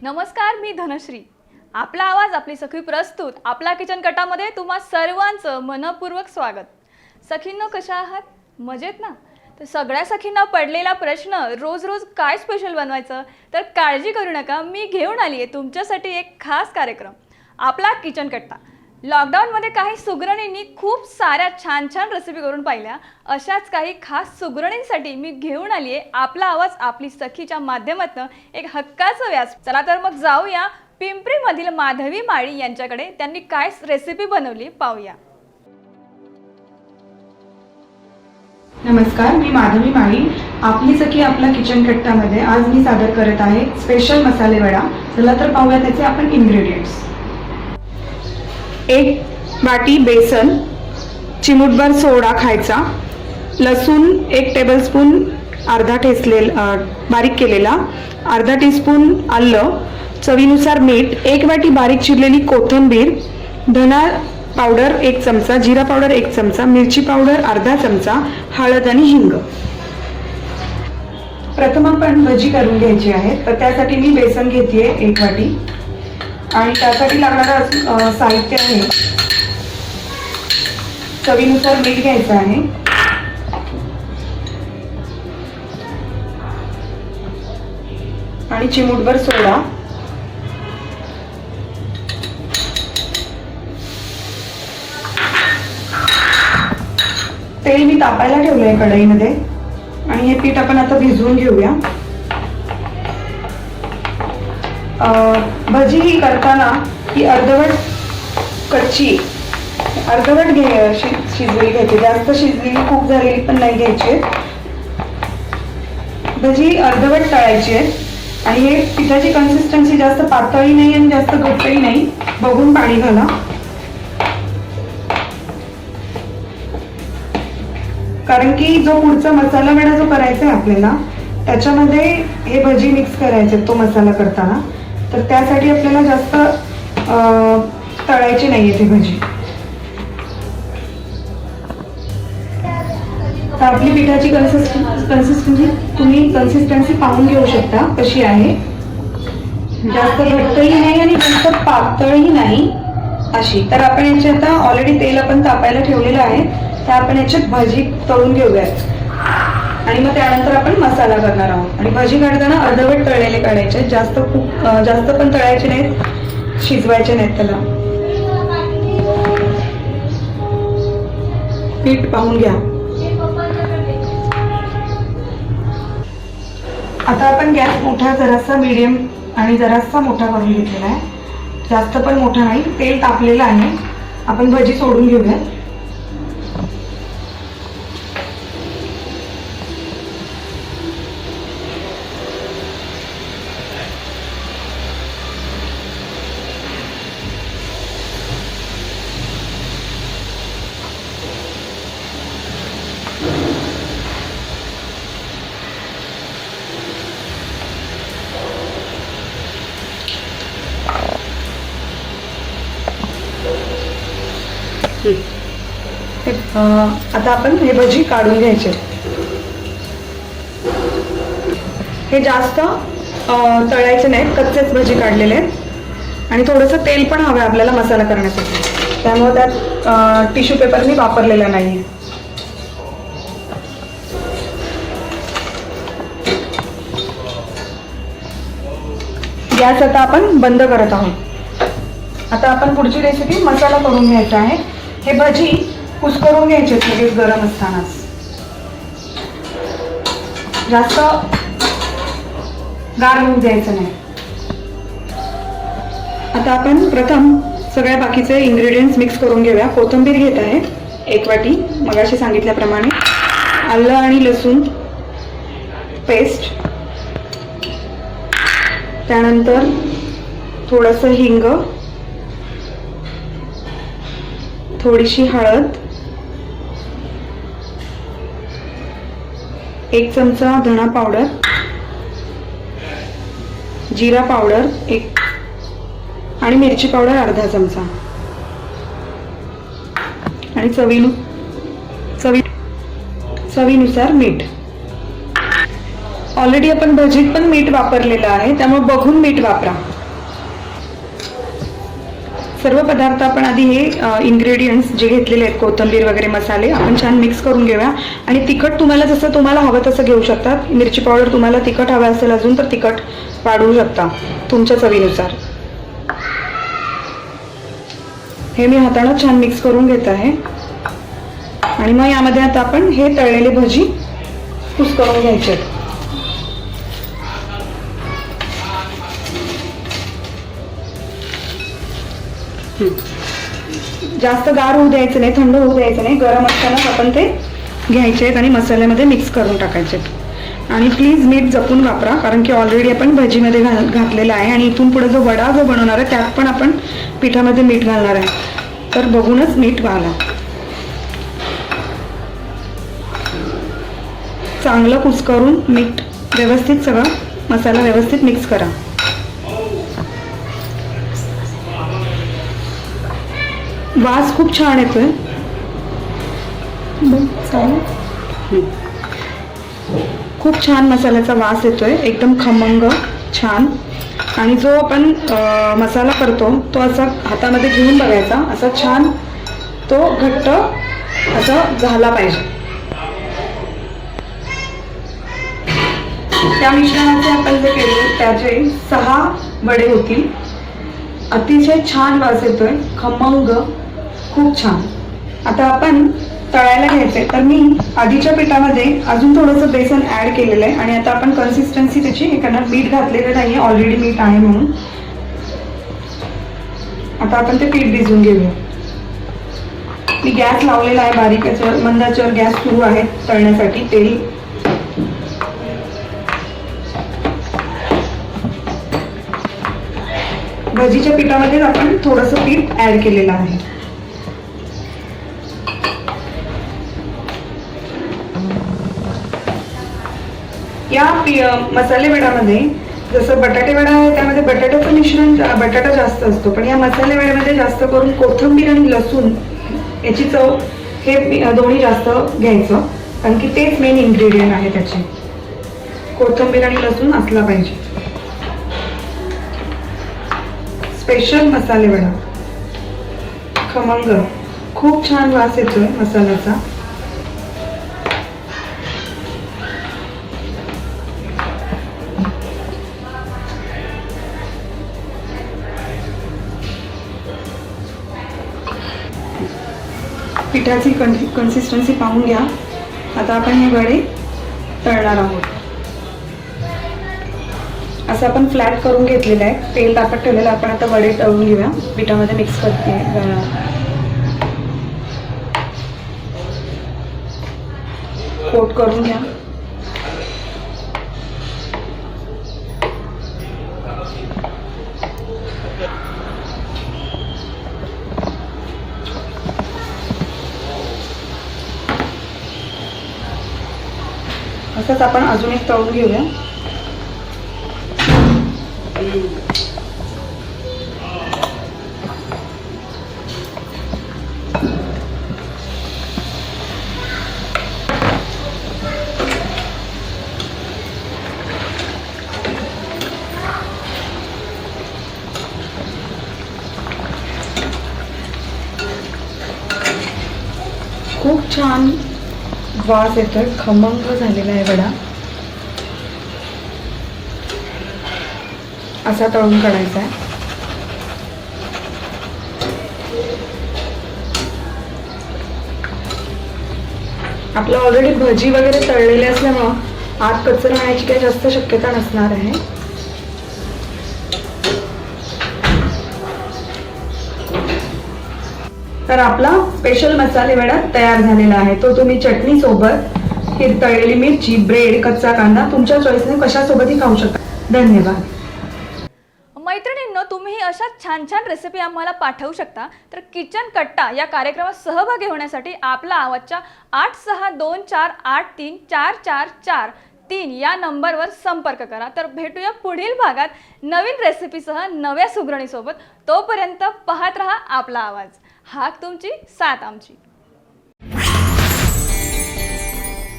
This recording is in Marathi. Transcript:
नमस्कार, मी धनश्री. आपला आवाज आपली सखी प्रस्तुत आपला किचन कटामध्ये तुम्हा सर्वांचं मनपूर्वक स्वागत. सखींनो, कशा आहात? मजेत ना? तर सगळ्या सखींना पडलेला प्रश्न, रोज रोज काय स्पेशल बनवायचं? तर काळजी करू नका, मी घेऊन आली आहे तुमच्यासाठी एक खास कार्यक्रम, आपला किचन कट्टा. लॉकडाऊनमध्ये काही सुगरणींनी खूप साऱ्या छान छान रेसिपी करून पाहिल्या. अशाच काही खास सुगरणींसाठी मी घेऊन आली आहे आपला आवाज आपली सखीच्या माध्यमातून एक हक्काचं व्यास. चला तर मग जाऊया पिंपरीमधील माधवी माळी यांच्याकडे. त्यांनी काय रेसिपी बनवली पाहूया. नमस्कार, मी माधवी माळी. आपली सखी आपला किचन कट्टामध्ये आज मी सादर करत आहे स्पेशल मसाले वडा. चला तर पाहूया त्याचे आपण इन्ग्रेडियंट्स. 1 वाटी बेसन, चिमूटभर सोडा खायचा, लसूण 1 टेबलस्पून अर्धा बारीक केलेला, अर्धा टीस्पून आलं, चवीनुसार मीठ, 1 वाटी बारीक चिरलेली कोथिंबीर, धना पावडर 1 चमचा, जिरा पावडर 1 चमचा, मिरची पावडर अर्धा चमचा, हळद आणि हिंग. प्रथम आपण भजी करून घ्यायची आहे. तर त्यासाठी मी बेसन घेतेय 1 वाटी आणि त्यासाठी लागणारं साहित्य आहे चवीनुसार मीठ घ्यायचं आहे, आणि चिमूटभर सोडा, तेल मी तापायला ठेवलंय कढईमध्ये आणि हे पीठ आपण आता भिजवून घेऊया. भजी ही करताना ही अर्धवट कच्ची अर्धवट शिजलेली घ्यायची, जास्त शिजलेली खूप झालेली पण नाही घ्यायची. भजी अर्धवट तळायची आहे आणि हे पिठाची कन्सिस्टन्सी जास्त पातळी नाही आणि जास्त घट्टही नाही, बघून पाणी घाला. कारण की जो पुढचा मसाला वडा जो करायचा आहे आपल्याला, त्याच्यामध्ये हे भजी मिक्स करायचे तो मसाला करताना. तर त्यासाठी आपल्याला जास्त तळायची नाहीये ती भजी. तर आपली पिठाची कन्सिस्टन्सी पाहून घेऊ शकता कशी आहे. जास्त घट्टही नाही आणि जास्त पातळही नाही अशी. तर आपण याची आता ऑलरेडी तेल आपण तापायला ठेवलेलं आहे, तर आपण याच्यात भजी तळून घेऊयात आणि मग त्यानंतर आपण मसाला करणार आहोत. आणि भजी काढताना अर्धवट तळलेले काढायचे, जास्त पण तळायचे नाहीत, शिजवायचे नाहीत. त्याला पीठ पाहून घ्या. आता आपण गॅस मोठा, जरासा मीडियम आणि जरासा मोठा करून घेतलेला आहे, जास्त पण मोठा नाही. तेल तापलेलं आहे, आपण भजी सोडून घेऊया. आता आपण हे भजी काढून घ्यायचे. हे जास्त तळायचे नाहीत, कच्चेच भजी काढलेले आहेत आणि थोडंसं तेल पण हवं आपल्याला मसाला करण्यासाठी, त्यामुळे त्यात टिश्यू पेपर मी वापरलेला नाही. गॅस आता आपण बंद करत आहोत. आता आपण पुढची रेसिपी मसाला करून घ्यायचा आहे. हे भजी कुस्करून घ्यायचे लगेच गरम असतानाच, जास्त गार होऊ द्यायचं नाही. आता आपण प्रथम सगळ्या बाकीचे इंग्रेडियंट्स मिक्स करून घेऊया. कोथिंबीर घेत आहे 1 वाटी, मगाशी सांगितल्याप्रमाणे, आलं आणि लसूण पेस्ट, त्यानंतर थोडंसं हिंग, थोडीशी हळद, 1 चमचा धना पावडर, जिरा पावडर 1 आणि मिरची पावडर अर्धा चमचा, आणि चवीनुसार मीठ. ऑलरेडी आपण भजीत पण मीठ वापरलेलं आहे, त्यामुळे बघून मीठ वापरा. सर्व पदार्थ आपण आधी हे इन्ग्रेडियंट्स जे घेतलेले आहेत, कोथिंबीर वगैरे मसाले, आपण छान मिक्स करून घेऊया. आणि तिखट तुम्हाला जसं तुम्हाला हवं तसं घेऊ शकतात. मिरची पावडर तुम्हाला तिखट हवं असेल अजून तर तिखट वाढवू शकता तुमच्या चवीनुसार. हे मी हाताने छान मिक्स करून घेत आहे. आणि मग यामध्ये आता आपण हे तळलेले भजी कुस्करून घ्यायचे आहेत. जास्त गार होऊ द्यायचं नाही, थंड होऊ द्यायचं नाही. गरम असतानाच आपण ते घ्यायचे आहेत आणि मसाल्यामध्ये मिक्स करून टाकायचे. आणि प्लीज मीठ जपून वापरा, कारण की ऑलरेडी आपण भजीमध्ये घातलेलं आहे. आणि इथून पुढे जो वडा जो बनवणार आहे त्यात पण आपण पिठामध्ये मीठ घालणार आहे, तर बघूनच मीठ घाला. चांगलं कुस्करून मीठ व्यवस्थित सगळं मसाला व्यवस्थित मिक्स करा. वास खूप छान येतोय. खूप छान मसाल्याचा वास येतोय, एकदम खमंग छान. आणि जो आपण मसाला करतो तो असा हातामध्ये घेऊन बघायचा, असा छान तो घट्ट असा झाला पाहिजे. त्या मिश्रणाचे आपण जे केले त्याचे 6 वडे होतील. अतिशय छान वास येतोय, खमंग, खूप छान. आता आपण तळायला घ्यायचे, तर मी आधीच्या पिठामध्ये अजून थोडंसं बेसन ऍड केलेलं आहे. आणि आता आपण कन्सिस्टन्सी त्याची हे करणार. मीठ घातलेलं नाहीये, ऑलरेडी मीठ आहे म्हणून. आता आपण ते पीठ भिजवून घेऊया. मी गॅस लावलेला आहे, बारीक मंद आचेवर गॅस सुरू आहे तळण्यासाठी. तेल भजीच्या पिठामध्ये आपण थोडंसं पीठ ऍड केलेलं आहे. या मसाले वड्यामध्ये जसं बटाटे वडा आहे त्यामध्ये बटाट्याचं मिश्रण, बटाटा जास्त असतो, पण या मसाले वड्यामध्ये जास्त करून कोथिंबीर आणि लसूण याची चव हे दोन्ही जास्त घ्यायचं, कारण की तेच मेन इन्ग्रेडियंट आहे त्याचे. कोथिंबीर आणि लसूण असला पाहिजे. स्पेशल मसाले वडा, खमंग, खूप छान वास येतोय मसाल्याचा. पिठाची कन्सिस्टन्सी पाहून घ्या. आता आपण हे वडे तळणार आहोत. असं आपण फ्लॅट करून घेतलेलं आहे, तेल तापत ठेवलेलं. आपण आता वडे तळून घेऊया, पिठामध्ये मिक्स करते. कोट करून घ्या. असंच आपण अजून एक तळून घेऊया. खूप छान वास येतोय, खमंग झालेला आहे वडा. असा तळून काढायचा आहे. आपलं ऑलरेडी भजी वगैरे तळलेले असल्यामुळं आत कच्चं राहण्याची काही जास्त शक्यता नसणार आहे. तर आपला स्पेशल मसाले वडा तयार झालेला आहे. तो तुम्ही चटणी सोबत, तळलेली मिरची, ब्रेड, कच्चा कांदा तुमच्या चॉईसने कशासोबतही खाऊ शकता. धन्यवाद. मैत्रिणींनो, तुम्ही अशाच छान छान रेसिपी आम्हाला पाठवू शकता. तर किचन कट्टा या कार्यक्रमात सहभागी होण्यासाठी आपला आवाजच्या 8624834443 या नंबरवर संपर्क करा. तर भेटूया पुढील भागात नवीन रेसिपीसह नव्या सुगरणीसोबत. तोपर्यंत पाहत रहा आपला आवाज. हाक तुमची, साथ आमची.